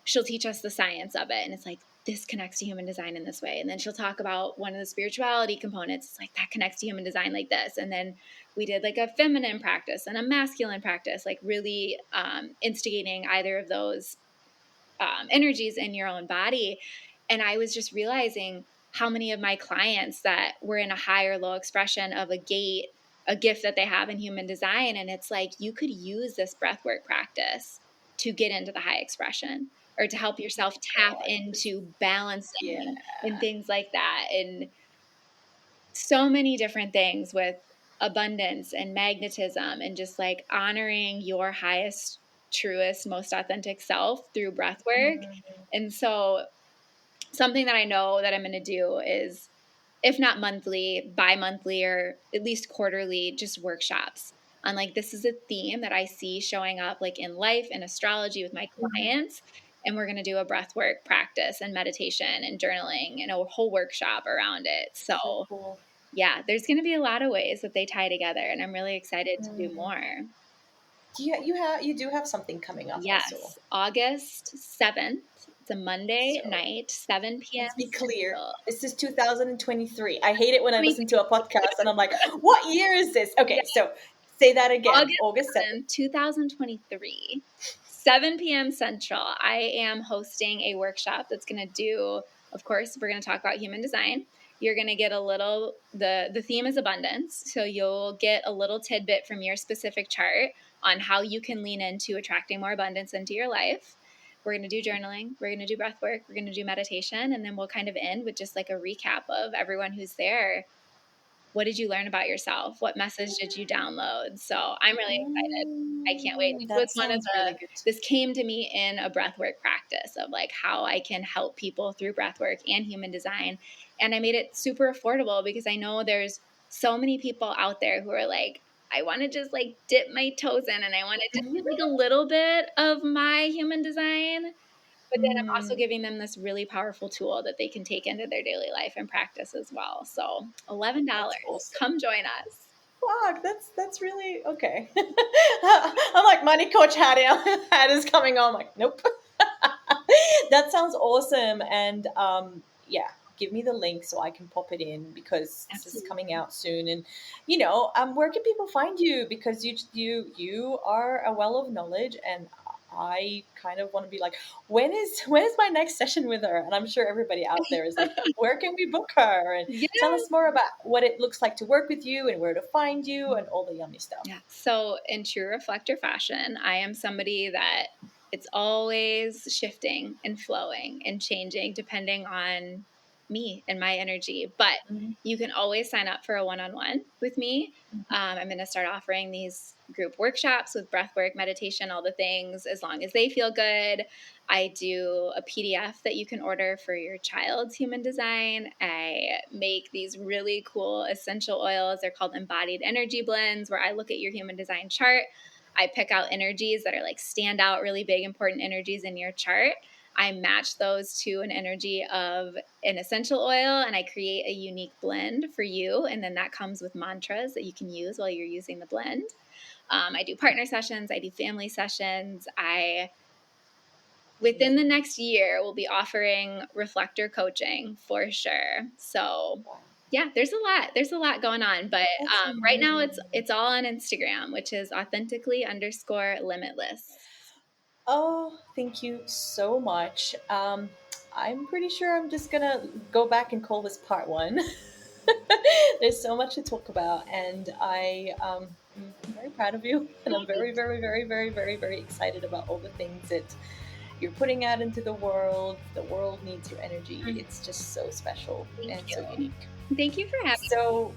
she'll teach us the science of it. And it's like, this connects to human design in this way. And then she'll talk about one of the spirituality components. It's like, that connects to human design like this. And then we did like a feminine practice and a masculine practice, like really instigating either of those energies in your own body. And I was just realizing how many of my clients that were in a high or low expression of a gift that they have in human design. And it's like, you could use this breathwork practice to get into the high expression or to help yourself tap into balancing and things like that. And so many different things with abundance and magnetism and just like honoring your highest, truest, most authentic self through breathwork. And so something that I know that I'm going to do is, if not monthly, bi-monthly, or at least quarterly, just workshops on like, this is a theme that I see showing up like in life and astrology with my clients. And we're going to do a breathwork practice and meditation and journaling and a whole workshop around it. So cool. Yeah, there's going to be a lot of ways that they tie together, and I'm really excited to do more. You do have something coming up. Yes, also. August 7th. It's a Monday night, 7 p.m. Let's be clear. This is 2023. I hate it when I listen to a podcast and I'm like, what year is this? Okay, so say that again. August 7th, 2023. 7 p.m. Central. I am hosting a workshop that's going to do, of course, we're going to talk about human design. You're going to get a little, the theme is abundance. So you'll get a little tidbit from your specific chart on how you can lean into attracting more abundance into your life. We're going to do journaling. We're going to do breath work. We're going to do meditation. And then we'll kind of end with just like a recap of everyone who's there. What did you learn about yourself? What message did you download? So I'm really excited. I can't wait. So it's one of the, this came to me in a breathwork practice of like how I can help people through breathwork and human design. And I made it super affordable because I know there's so many people out there who are like, I want to just like dip my toes in and I want to just like a little bit of my human design. But then I'm also giving them this really powerful tool that they can take into their daily life and practice as well. So $11. Awesome. Come join us. Wow, that's really okay. I'm like, money coach hat is coming on. I'm like, nope. That sounds awesome. And yeah, give me the link so I can pop it in because this is coming out soon. And where can people find you? Because you are a well of knowledge, and I kind of want to be like, when is my next session with her? And I'm sure everybody out there is like, where can we book her? And tell us more about what it looks like to work with you and where to find you and all the yummy stuff. Yeah. So in true reflector fashion, I am somebody that it's always shifting and flowing and changing depending on me and my energy. But you can always sign up for a one-on-one with me. I'm going to start offering these group workshops with breathwork, meditation, all the things, as long as they feel good. I do a PDF that you can order for your child's human design. I make these really cool essential oils. They're called embodied energy blends, where I look at your human design chart. I pick out energies that are like stand out, really big, important energies in your chart. I match those to an energy of an essential oil, and I create a unique blend for you. And then that comes with mantras that you can use while you're using the blend. I do partner sessions. I do family sessions. Within the next year, we'll be offering reflector coaching for sure. So yeah, there's a lot going on, but right now it's all on Instagram, which is authentically_limitless. Oh, thank you so much. I'm pretty sure I'm just gonna go back and call this part one. There's so much to talk about, and I'm very proud of you, and I'm very, very, very, very, very, very excited about all the things that you're putting out into the world. The world needs your energy. It's just so special and so unique. Thank you for having me. So,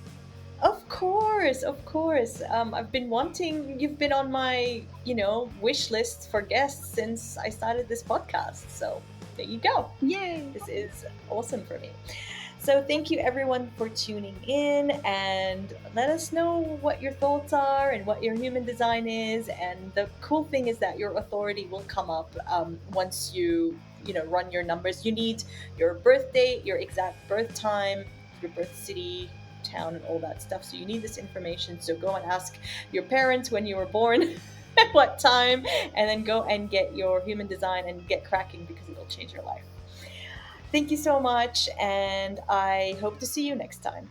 of course, of course. I've been wanting, you've been on my, wish list for guests since I started this podcast. So there you go. Yay. This is awesome for me. So thank you everyone for tuning in, and let us know what your thoughts are and what your human design is. And the cool thing is that your authority will come up once you run your numbers. You need your birth date, your exact birth time, your birth city, town, and all that stuff. So you need this information. So go and ask your parents when you were born at what time, and then go and get your human design and get cracking, because it'll change your life. Thank you so much, and I hope to see you next time.